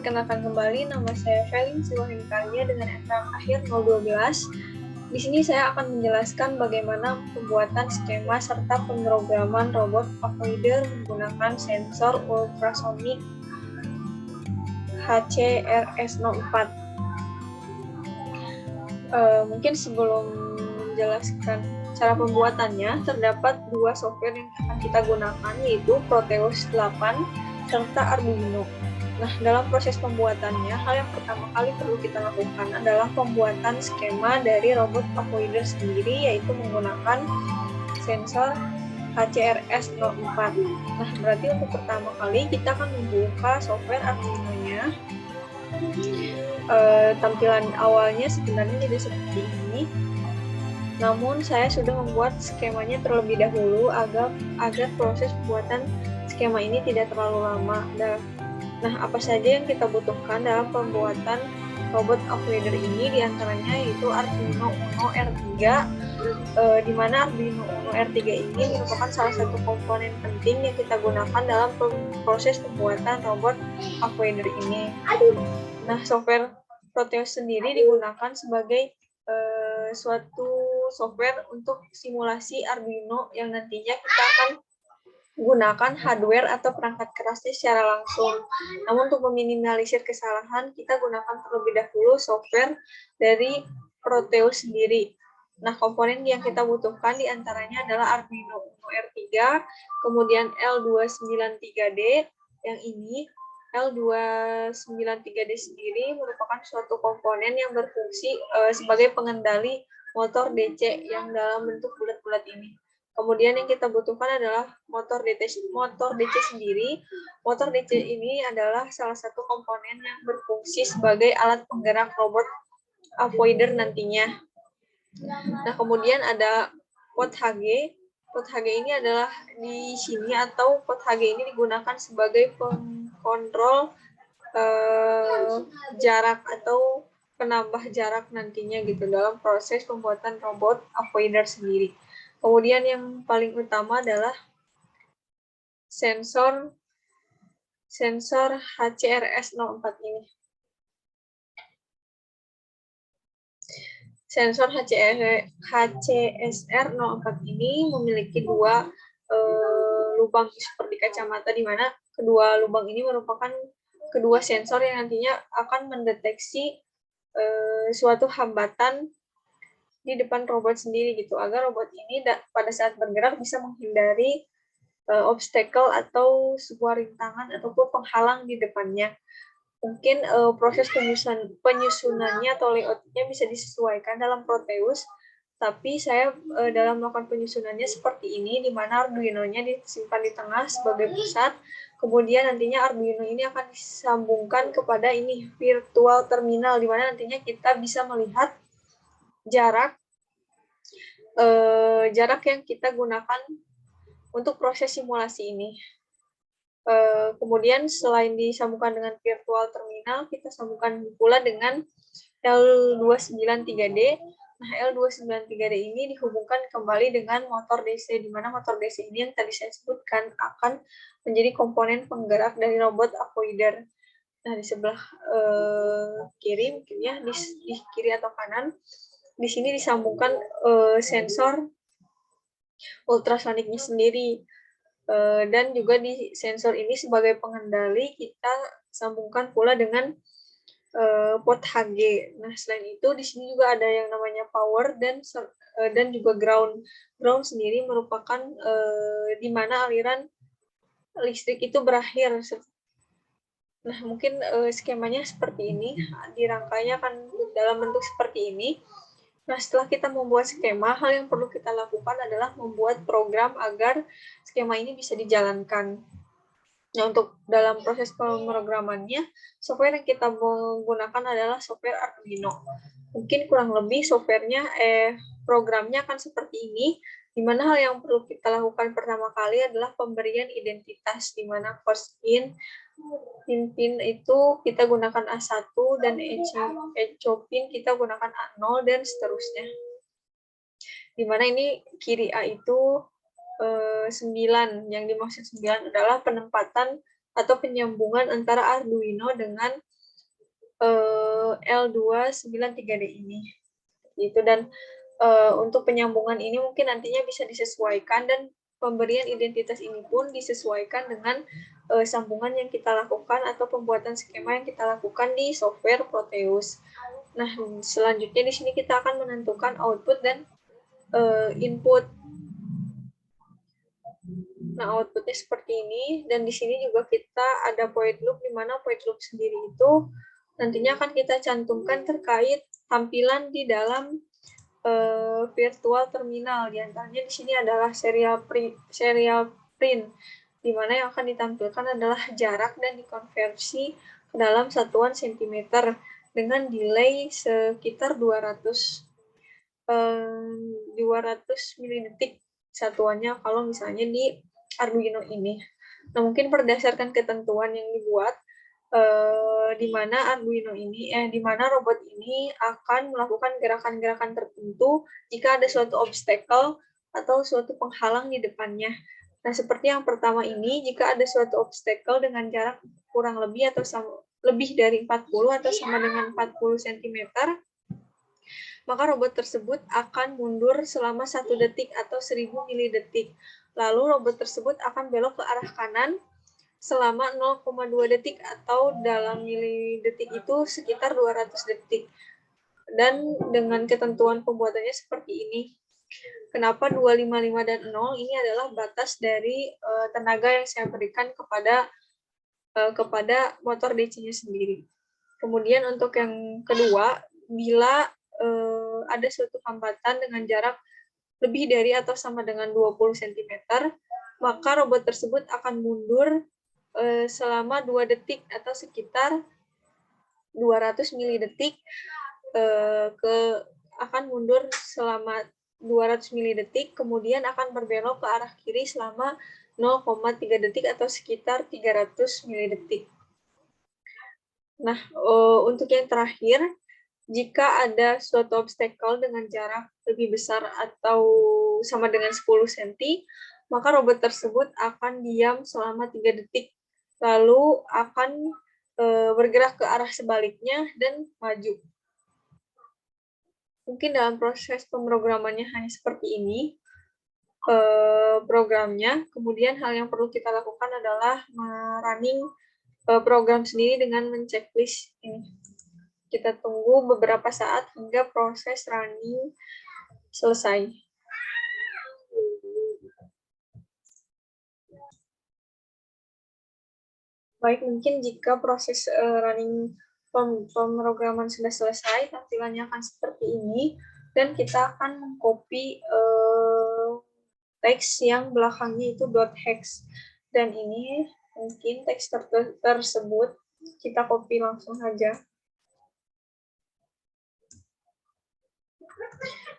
Perkenalkan kembali, nama saya Felin Siwahinkarya dengan NPM akhir 012. Di sini saya akan menjelaskan bagaimana pembuatan skema serta pemrograman robot avoider menggunakan sensor ultrasonic HCRS04. Mungkin sebelum menjelaskan cara pembuatannya, terdapat dua software yang akan kita gunakan, yaitu Proteus 8 serta Arduino. Nah, dalam proses pembuatannya, hal yang pertama kali perlu kita lakukan adalah pembuatan skema dari robot avoider sendiri, yaitu menggunakan sensor HCRS04. Nah, berarti untuk pertama kali kita akan membuka software Arduino-nya. Tampilan awalnya sebenarnya tidak seperti ini. Namun, saya sudah membuat skemanya terlebih dahulu agar proses pembuatan skema ini tidak terlalu lama. Nah, apa saja yang kita butuhkan dalam pembuatan robot avoider ini, diantaranya yaitu Arduino Uno R3, di mana Arduino Uno R3 ini merupakan salah satu komponen penting yang kita gunakan dalam proses pembuatan robot avoider ini. Nah, software Proteus sendiri digunakan sebagai suatu software untuk simulasi Arduino yang nantinya kita akan gunakan hardware atau perangkat kerasnya secara langsung. Namun untuk meminimalisir kesalahan, kita gunakan terlebih dahulu software dari Proteus sendiri. Nah, komponen yang kita butuhkan diantaranya adalah Arduino Uno R3, kemudian L293D, yang ini L293D sendiri merupakan suatu komponen yang berfungsi sebagai pengendali motor DC yang dalam bentuk bulat-bulat ini. Kemudian yang kita butuhkan adalah motor DC sendiri. Motor DC ini adalah salah satu komponen yang berfungsi sebagai alat penggerak robot avoider nantinya. Nah, kemudian ada pot HG. Pot HG ini adalah di sini, atau pot HG ini digunakan sebagai pengkontrol jarak atau penambah jarak nantinya gitu dalam proses pembuatan robot avoider sendiri. Kemudian yang paling utama adalah sensor HCRS04 ini. Sensor HCSR04 ini memiliki dua lubang seperti kacamata, di mana kedua lubang ini merupakan kedua sensor yang nantinya akan mendeteksi suatu hambatan di depan robot sendiri gitu, agar robot ini pada saat bergerak bisa menghindari obstacle atau sebuah rintangan ataupun penghalang di depannya. Mungkin proses penyusunannya atau layoutnya bisa disesuaikan dalam Proteus, tapi saya dalam melakukan penyusunannya seperti ini, di mana Arduino-nya disimpan di tengah sebagai pusat, kemudian nantinya Arduino ini akan disambungkan kepada ini virtual terminal, di mana nantinya kita bisa melihat jarak yang kita gunakan untuk proses simulasi ini. Kemudian selain disambungkan dengan virtual terminal, kita sambungkan pula dengan L293D. Nah, L293D ini dihubungkan kembali dengan motor DC, di mana motor DC ini yang tadi saya sebutkan akan menjadi komponen penggerak dari robot avoider. Nah, di sebelah kiri, mungkin ya, di kiri atau kanan, di sini disambungkan sensor ultrasoniknya sendiri. Dan juga di sensor ini sebagai pengendali kita sambungkan pula dengan pot HG. Nah, selain itu di sini juga ada yang namanya power dan juga ground. Ground sendiri merupakan di mana aliran listrik itu berakhir. Nah, mungkin skemanya seperti ini, dirangkainya akan dalam bentuk seperti ini. Nah, setelah kita membuat skema, hal yang perlu kita lakukan adalah membuat program agar skema ini bisa dijalankan. Nah, untuk dalam proses pemrogramannya, software yang kita menggunakan adalah software Arduino. Mungkin kurang lebih programnya akan seperti ini, di mana hal yang perlu kita lakukan pertama kali adalah pemberian identitas, di mana first in, pin itu kita gunakan A1, dan echo pin kita gunakan A0, dan seterusnya. Di mana ini kiri A itu 9, yang dimaksud 9 adalah penempatan atau penyambungan antara Arduino dengan L293D ini. Gitu. Dan untuk penyambungan ini mungkin nantinya bisa disesuaikan, dan pemberian identitas ini pun disesuaikan dengan sambungan yang kita lakukan atau pembuatan skema yang kita lakukan di software Proteus. Nah, selanjutnya di sini kita akan menentukan output dan input. Nah, outputnya seperti ini, dan di sini juga kita ada void loop, di mana void loop sendiri itu nantinya akan kita cantumkan terkait tampilan di dalam virtual terminal. Di antaranya di sini adalah serial print, di mana yang akan ditampilkan adalah jarak dan dikonversi ke dalam satuan sentimeter dengan delay sekitar 200 milidetik satuannya kalau misalnya di Arduino ini. Nah, mungkin berdasarkan ketentuan yang dibuat, di mana Arduino ini, di mana robot ini akan melakukan gerakan-gerakan tertentu jika ada suatu obstacle atau suatu penghalang di depannya. Nah, seperti yang pertama ini, jika ada suatu obstacle dengan jarak kurang lebih atau lebih dari 40 atau sama dengan 40 cm, maka robot tersebut akan mundur selama 1 detik atau 1000 milidetik. Lalu robot tersebut akan belok ke arah kanan selama 0,2 detik atau dalam milidetik itu sekitar 200 detik. Dan dengan ketentuan pembuatannya seperti ini. Kenapa 255 dan 0? Ini adalah batas dari tenaga yang saya berikan kepada motor DC-nya sendiri. Kemudian untuk yang kedua, bila ada suatu hambatan dengan jarak lebih dari atau sama dengan 20 cm, maka robot tersebut akan mundur selama 2 detik atau sekitar 200 milidetik, akan mundur selama 200 milidetik, kemudian akan berbelok ke arah kiri selama 0,3 detik atau sekitar 300 milidetik. Nah, untuk yang terakhir, jika ada suatu obstacle dengan jarak lebih besar atau sama dengan 10 cm, maka robot tersebut akan diam selama 3 detik, lalu akan bergerak ke arah sebaliknya dan maju. Mungkin dalam proses pemrogramannya hanya seperti ini programnya. Kemudian hal yang perlu kita lakukan adalah running program sendiri dengan menceklis ini. Kita tunggu beberapa saat hingga proses running selesai. Baik, mungkin jika proses running pemrograman sudah selesai, tampilannya akan seperti ini, dan kita akan mengcopy teks yang belakangnya itu .hex. Dan ini mungkin teks tersebut kita copy langsung saja.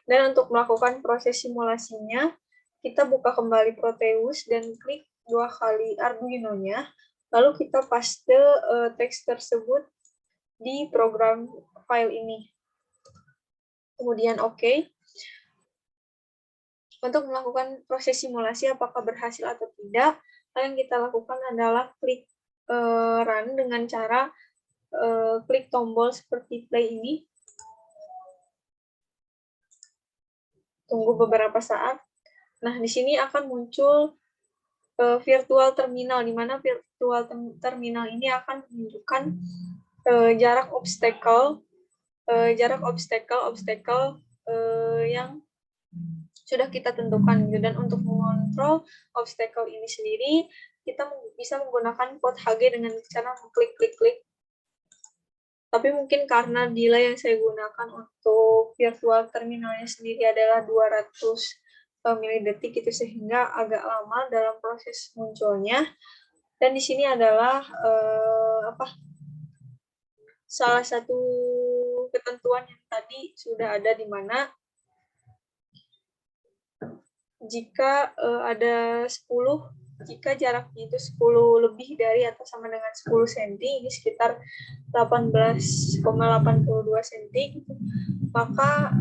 Dan untuk melakukan proses simulasinya, kita buka kembali Proteus dan klik 2 kali Arduino-nya, lalu kita paste teks tersebut di program file ini. Kemudian OK. Untuk melakukan proses simulasi apakah berhasil atau tidak, hal yang kita lakukan adalah klik run dengan cara klik tombol seperti play ini. Tunggu beberapa saat. Nah, di sini akan muncul virtual terminal, di mana virtual terminal ini akan menunjukkan jarak obstacle yang sudah kita tentukan. Dan untuk mengontrol obstacle ini sendiri, kita bisa menggunakan port HG dengan cara mengklik-klik-klik. Tapi mungkin karena delay yang saya gunakan untuk virtual terminalnya sendiri adalah 200 milidetik, itu sehingga agak lama dalam proses munculnya. Dan di sini adalah salah satu ketentuan yang tadi sudah ada, di mana jika ada 10, jika jaraknya itu 10 lebih dari atau sama dengan 10 cm, ini sekitar 18,82 cm, maka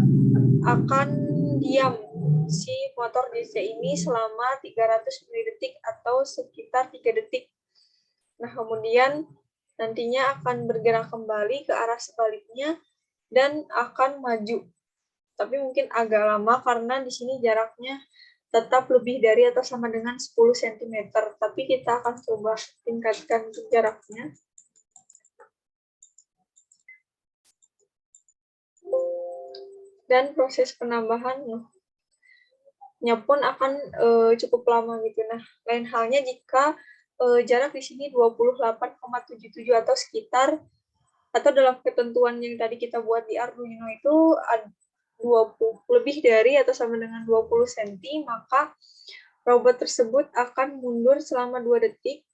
akan diam si motor DC ini selama 300 milidetik atau sekitar 3 detik. Nah, kemudian nantinya akan bergerak kembali ke arah sebaliknya dan akan maju. Tapi mungkin agak lama karena di sini jaraknya tetap lebih dari atau sama dengan 10 cm. Tapi kita akan coba tingkatkan untuk jaraknya. Dan proses penambahannya pun akan cukup lama gitu. Nah, lain halnya jika jarak di sini 28,77 atau sekitar, atau dalam ketentuan yang tadi kita buat di Arduino itu 20, lebih dari atau sama dengan 20 cm, maka robot tersebut akan mundur selama 2 detik,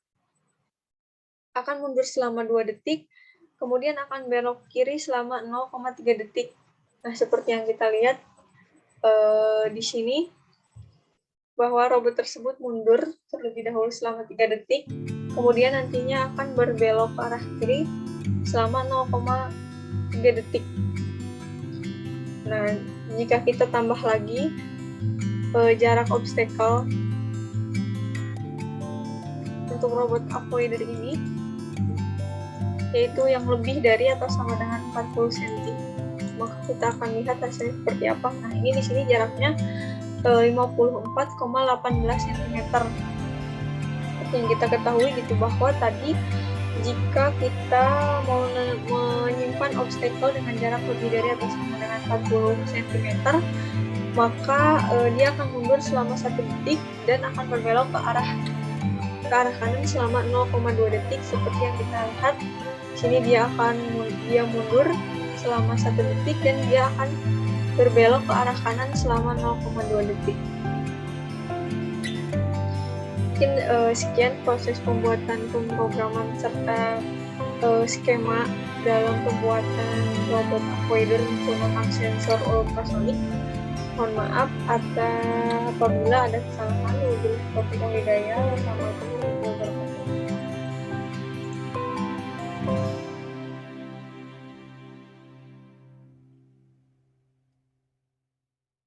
kemudian akan belok kiri selama 0,3 detik. Nah, seperti yang kita lihat di sini, bahwa robot tersebut mundur terlebih dahulu selama 3 detik, kemudian nantinya akan berbelok ke arah kiri selama 0,3 detik. Nah, jika kita tambah lagi jarak obstacle untuk robot avoider ini, yaitu yang lebih dari atau sama dengan 40 cm, maka kita akan lihat hasilnya seperti apa. Nah, ini di sini jaraknya 54,18 cm. Seperti yang kita ketahui gitu, bahwa tadi jika kita mau menyimpan obstacle dengan jarak lebih dari atau sama dengan 40 cm, maka dia akan mundur selama 1 detik dan akan berbelok ke arah kanan selama 0,2 detik. Seperti yang kita lihat di sini, dia mundur selama 1 detik dan dia akan berbelok ke arah kanan selama 0,2 detik. Mungkin sekian proses pembuatan pemrograman serta skema dalam pembuatan robot avoider menggunakan sensor ultrasonik. Mohon maaf apabila ada kesalahan. Wabillahi taufiq wal hidayah.